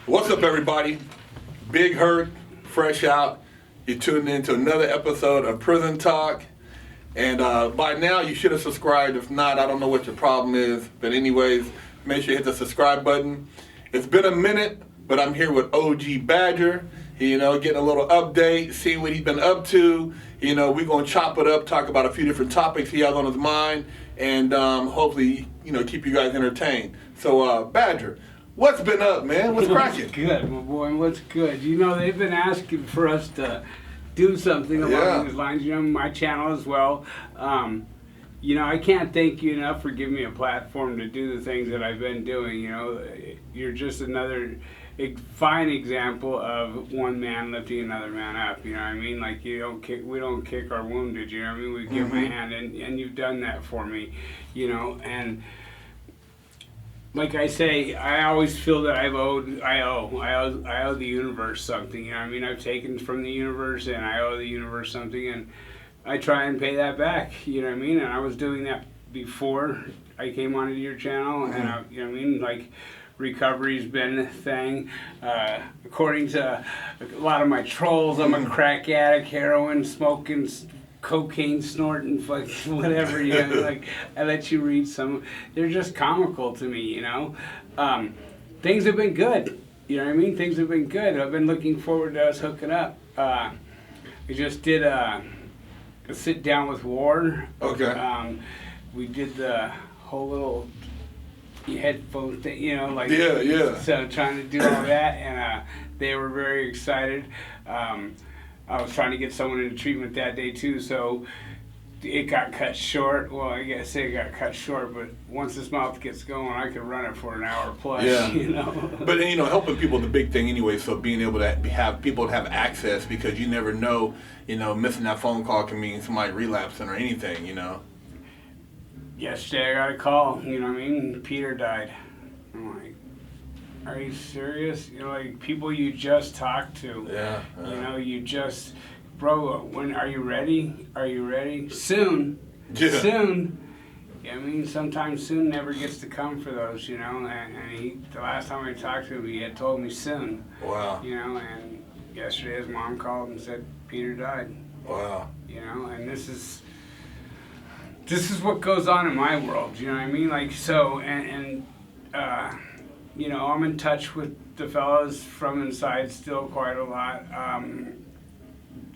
What's up, everybody? Big Herc, fresh out. You're tuned into another episode of Prison Talk. And by now, you should have subscribed. If not, I don't know what your problem is. But anyways, make sure you hit the subscribe button. It's been a minute, but I'm here with OG Badger. You know, getting a little update, seeing what he's been up to. You know, we're going to chop it up, talk about a few different topics he has on his mind, and hopefully, you know, keep you guys entertained. So, Badger, what's been up, man? What's cracking? What's good, my boy? What's good? You know, they've been asking for us to do something along these lines. You know, my channel as well. You know, I can't thank you enough for giving me a platform to do the things that I've been doing. You know, you're just another fine example of one man lifting another man up. You know what I mean? Like, we don't kick our wounded. You know what I mean? We give them a hand, and you've done that for me. You know, and like I say, I always feel that I owe the universe something. You know what I mean? I've taken from the universe, and I owe the universe something, and I try and pay that back. You know what I mean? And I was doing that before I came onto your channel, and you know what I mean? Like, recovery's been a thing. According to a lot of my trolls, I'm a crack addict, heroin smoking, cocaine snorting, fucking whatever. You know, like, I let you read some. They're just comical to me, you know. Things have been good. You know what I mean? Things have been good. I've been looking forward to us hooking up. We just did a sit down with War. Okay. We did the whole little headphone thing, you know, like, so trying to do all that, and they were very excited. I was trying to get someone into treatment that day too, so it got cut short. Well, I guess it got cut short, but once this mouth gets going, I could run it for an hour plus. Yeah. You know. But you know, helping people is the big thing anyway. So being able to have people have access, because you never know. You know, missing that phone call can mean somebody relapsing or anything. You know. Yesterday I got a call. You know what I mean? Peter died. I'm like, are you serious? You know, like, people you just talked to. Yeah. You know, you just, bro. When are you ready? Are you ready? Soon. Yeah. Soon. I mean, sometimes soon never gets to come for those, you know. And the last time I talked to him, he had told me soon. Wow. You know, and yesterday his mom called and said Peter died. Wow. You know, and this is what goes on in my world. You know what I mean? Like, so, and you know, I'm in touch with the fellas from inside still quite a lot.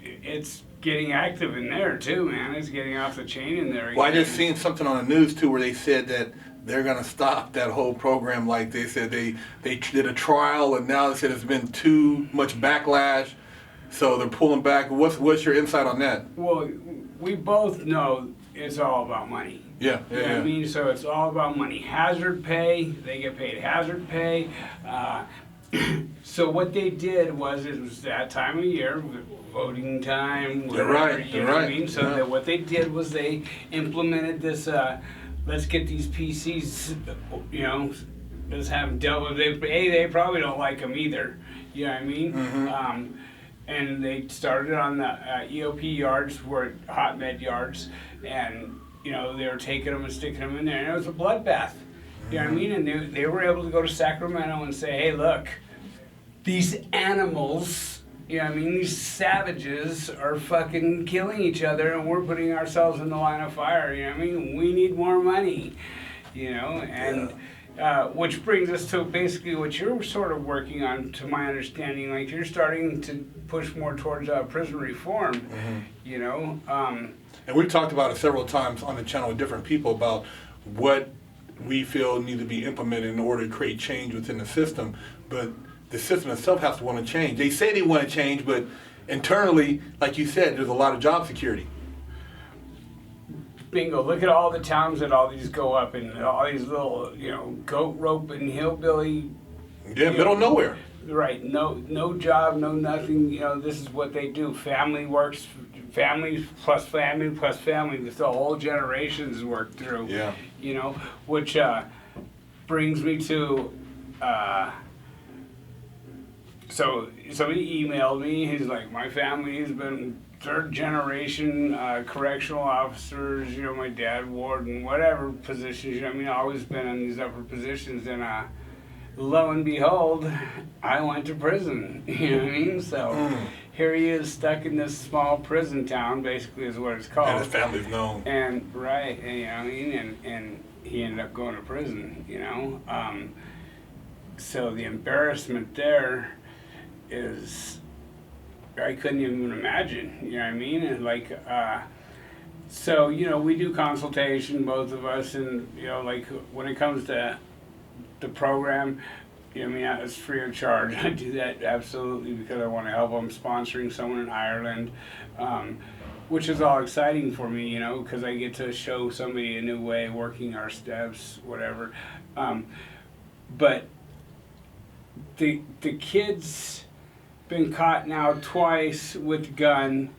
It's getting active in there too, man. It's getting off the chain in there again. Well, I just seen something on the news too where they said that they're gonna stop that whole program. Like, they said they did a trial, and now they said it's been too much backlash, so they're pulling back. What's your insight on that? Well, we both know it's all about money. Yeah. You know what I mean? So it's all about money. Hazard pay, they get paid hazard pay. So what they did was, it was that time of year, voting time, whatever, right. you know what I mean? So that what they did was they implemented this, let's get these PCs, you know, let's have them dealt with. They probably don't like them either. You know what I mean? And they started on the EOP yards, were hot med yards, and you know, they were taking them and sticking them in there, and it was a bloodbath. You know what I mean? And they were able to go to Sacramento and say, hey, look, these animals, you know what I mean, these savages are fucking killing each other, and we're putting ourselves in the line of fire. You know what I mean? We need more money, you know, and which brings us to basically what you're sort of working on, to my understanding. Like, you're starting to push more towards prison reform, you know. And we've talked about it several times on the channel with different people about what we feel need to be implemented in order to create change within the system. But the system itself has to want to change. They say they want to change, but internally, like you said, there's a lot of job security. Bingo. Look at all the towns that all these go up in, all these little, you know, goat rope and hillbilly. Yeah, middle of nowhere. Right. No job, no nothing. You know, this is what they do. Family works. Family plus family plus family. This the whole generations work through. Yeah. You know, which brings me to. So somebody emailed me. He's like, my family has been third generation correctional officers. You know, my dad, warden, whatever positions. You know, I mean, always been in these upper positions, and lo and behold, I went to prison. You know what I mean? So here he is stuck in this small prison town, basically is what it's called. And his family's known. And right, and, you know what I mean? And he ended up going to prison, you know? So the embarrassment there is, I couldn't even imagine, you know what I mean? And like, so, you know, we do consultation, both of us, and, you know, like when it comes to the program, you know, I mean, it's free of charge. I do that absolutely because I want to help. I'm sponsoring someone in Ireland, which is all exciting for me, you know, because I get to show somebody a new way, working our steps, whatever. But the kid's been caught now twice with a gun,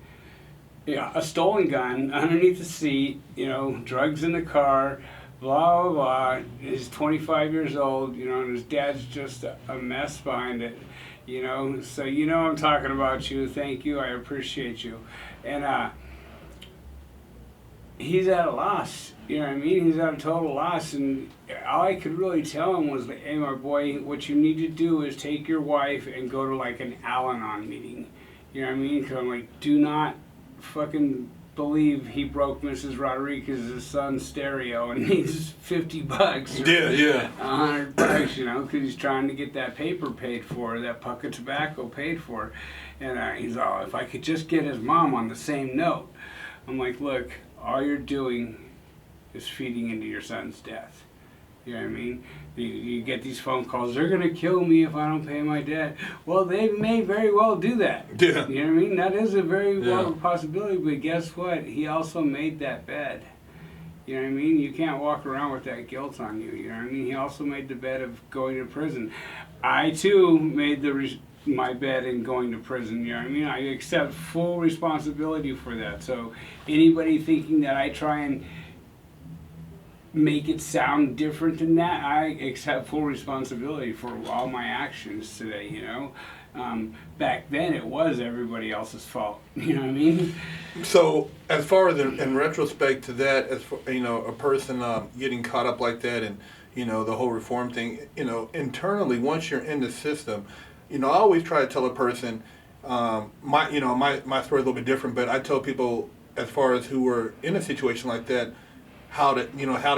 yeah, a stolen gun underneath the seat, you know, drugs in the car, blah, blah, blah. He's 25 years old, you know, and his dad's just a mess behind it, you know. So, you know, I'm talking about you. Thank you. I appreciate you. And he's at a loss, you know what I mean? He's at a total loss. And all I could really tell him was, hey, my boy, what you need to do is take your wife and go to like an Al-Anon meeting. You know what I mean? Because I'm like, do not fucking believe he broke Mrs. Rodriguez's son's stereo and needs $50 or $100, you know, because he's trying to get that paper paid for, that puck of tobacco paid for. And he's all, if I could just get his mom on the same note. I'm like, look, all you're doing is feeding into your son's death. You know what I mean? You get these phone calls, they're going to kill me if I don't pay my debt. Well, they may very well do that. Yeah. You know what I mean? That is a very well possibility, but guess what? He also made that bed. You know what I mean? You can't walk around with that guilt on you. You know what I mean? He also made the bed of going to prison. I, too, made my bed in going to prison. You know what I mean? I accept full responsibility for that. So anybody thinking that I try and make it sound different than that, I accept full responsibility for all my actions today, you know. Back then it was everybody else's fault, you know what I mean? So as far as in retrospect to that, as for, you know, a person getting caught up like that and, you know, the whole reform thing, you know, internally, once you're in the system, you know, I always try to tell a person, my story is a little bit different, but I tell people as far as who were in a situation like that, how to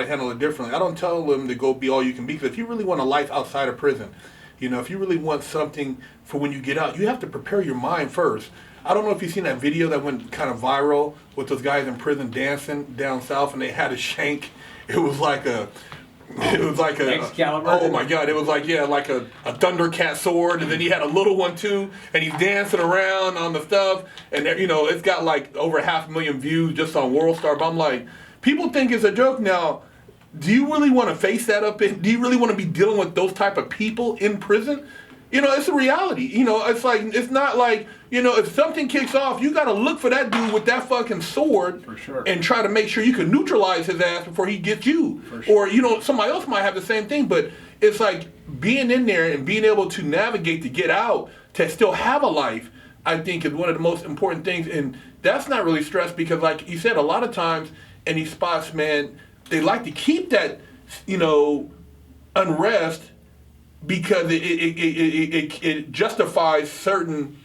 handle it differently. I don't tell them to go be all you can be, because if you really want a life outside of prison, you know, if you really want something for when you get out, you have to prepare your mind first. I don't know if you've seen that video that went kind of viral with those guys in prison dancing down south, and they had a shank. It was like a Excalibur. Oh my God! It was like like a Thundercat sword, and then he had a little one too, and he's dancing around on the stuff, and you know it's got like over 500,000 views just on WorldStar. But I'm like, people think it's a joke now. Do you really want to face that up? Do you really want to be dealing with those type of people in prison? You know, it's a reality. You know, it's like, it's not like, you know, if something kicks off, you got to look for that dude with that fucking sword. For sure. And try to make sure you can neutralize his ass before he gets you. For sure. Or, you know, somebody else might have the same thing. But it's like being in there and being able to navigate to get out, to still have a life, I think is one of the most important things. And that's not really stressed because, like you said, a lot of times in these spots, man, they like to keep that, you know, unrest because it justifies certain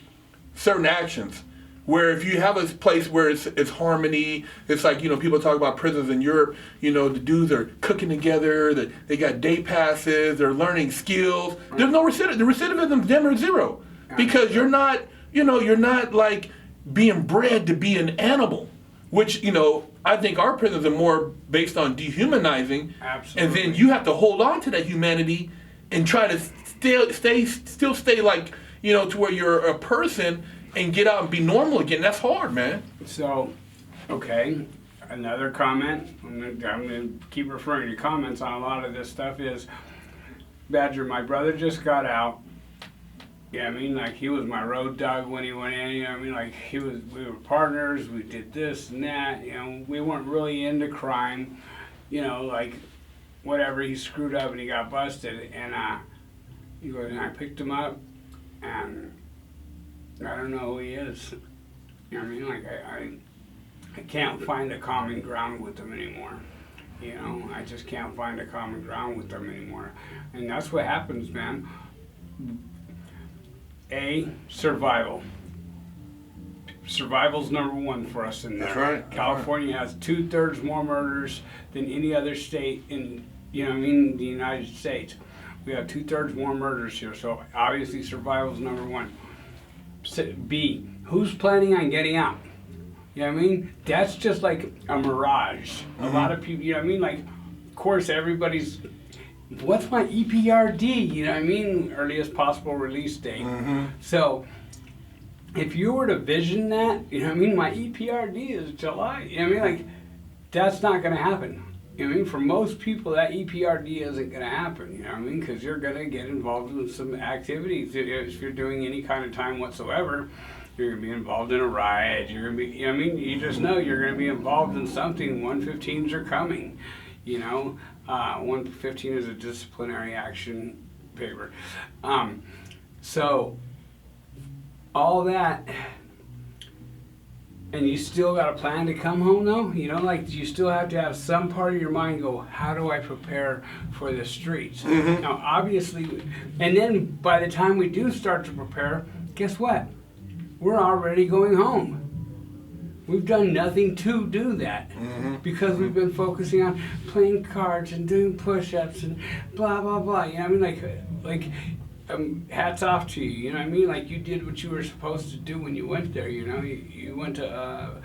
actions. Where if you have a place where it's harmony, it's like, you know, people talk about prisons in Europe, you know, the dudes are cooking together, they got day passes, they're learning skills. Right. There's no recidivism. The recidivism's dim or zero. Because you're not like being bred to be an animal, which, you know, I think our prisons are more based on dehumanizing. Absolutely. And then you have to hold on to that humanity and try to still stay like, you know, to where you're a person and get out and be normal again. That's hard, man. So, okay, another comment. I'm gonna keep referring to comments on a lot of this stuff is, Badger, my brother just got out. Yeah, I mean, like, he was my road dog when he went in, you know what I mean? Like, we were partners, we did this and that, you know, we weren't really into crime, you know, like, whatever, he screwed up and he got busted, and he goes, and I picked him up, and I don't know who he is. You know what I mean? Like, I can't find a common ground with him anymore. You know, I just can't find a common ground with them anymore. And that's what happens, man. Survival. Survival's number one for us in there. That's right. California has 2/3 more murders than any other state in, you know what I mean, the United States. We have 2/3 more murders here, so obviously survival's number one. B, who's planning on getting out? You know what I mean? That's just like a mirage. A lot of people, you know what I mean? Like, of course, everybody's, what's my EPRD? You know what I mean? Earliest possible release date. So, if you were to vision that, you know what I mean? My EPRD is July. You know what I mean? Like, that's not going to happen. You know what I mean? For most people, that EPRD isn't going to happen. You know what I mean? Because you're going to get involved in some activities. If you're doing any kind of time whatsoever, you're going to be involved in a riot. You're going to be, you know what I mean? You just know you're going to be involved in something. 115s are coming. You know, 115 is a disciplinary action paper. So, all that, and you still got a plan to come home though? You know, like you still have to have some part of your mind go, how do I prepare for the streets? Now, obviously, and then by the time we do start to prepare, guess what? We're already going home. We've done nothing to do that because we've been focusing on playing cards and doing push-ups and blah, blah, blah. You know what I mean? Like, hats off to you, you know what I mean? Like, you did what you were supposed to do when you went there, you know? You went to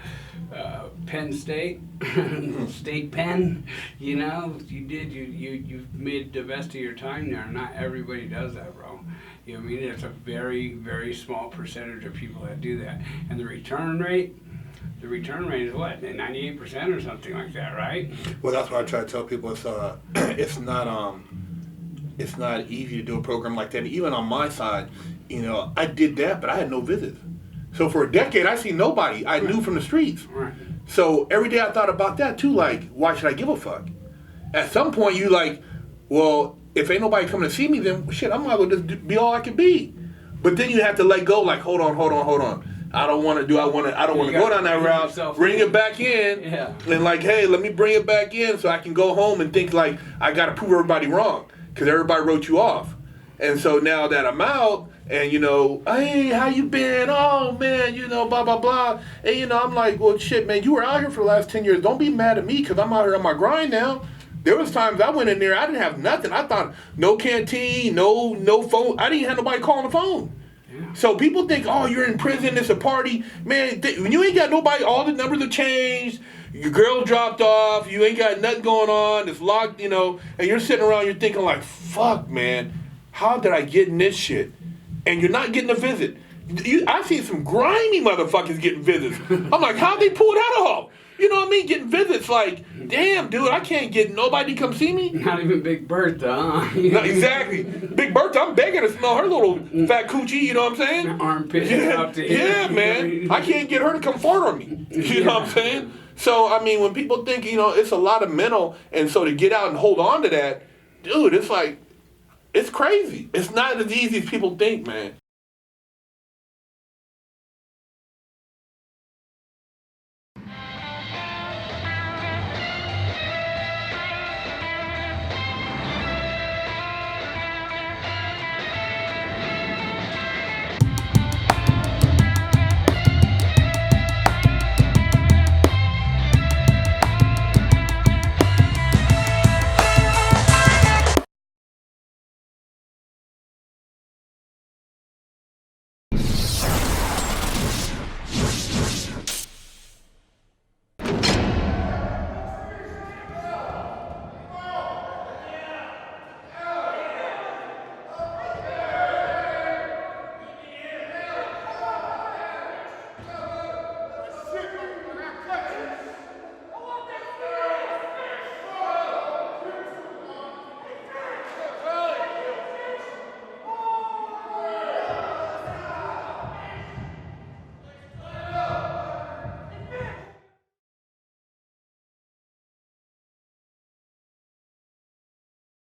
Penn State, State Penn, you know? You did, you've made the best of your time there. Not everybody does that, bro. You know what I mean? There's a very, very small percentage of people that do that. And the return rate is what, 98% or something like that, right? Well, that's what I try to tell people. It's not easy to do a program like that. Even on my side, you know, I did that, but I had no visits. So for a decade, I seen nobody I knew from the streets. Right. So every day I thought about that too. Like, why should I give a fuck? At some point, you like, well, if ain't nobody coming to see me, then shit, I might as well just be all I can be. But then you have to let go. Like, hold on. I don't want to go down that route. Bring it back in, and like, hey, let me bring it back in so I can go home and think like I got to prove everybody wrong because everybody wrote you off. And so now that I'm out, and you know, hey, how you been? Oh man, you know, blah blah blah. And you know, I'm like, well, shit, man, you were out here for the last 10 years. Don't be mad at me because I'm out here on my grind now. There was times I went in there, I didn't have nothing. I thought no canteen, no phone. I didn't have nobody calling the phone. So people think, oh, you're in prison, it's a party. Man, when you ain't got nobody, all the numbers have changed, your girl dropped off, you ain't got nothing going on, it's locked, you know, and you're sitting around, you're thinking like, fuck, man, how did I get in this shit? And you're not getting a visit. I've seen some grimy motherfuckers getting visits. I'm like, how'd they pull that off? You know what I mean? Getting visits like, damn, dude, I can't get nobody to come see me. Not even Big Bertha, huh? No, exactly. Big Bertha, I'm begging to smell her little fat coochie, you know what I'm saying? Armpit out to yeah, man. I can't get her to come fart on me. You know what I'm saying? So, I mean, when people think, you know, it's a lot of mental, and so to get out and hold on to that, dude, it's like, it's crazy. It's not as easy as people think, man.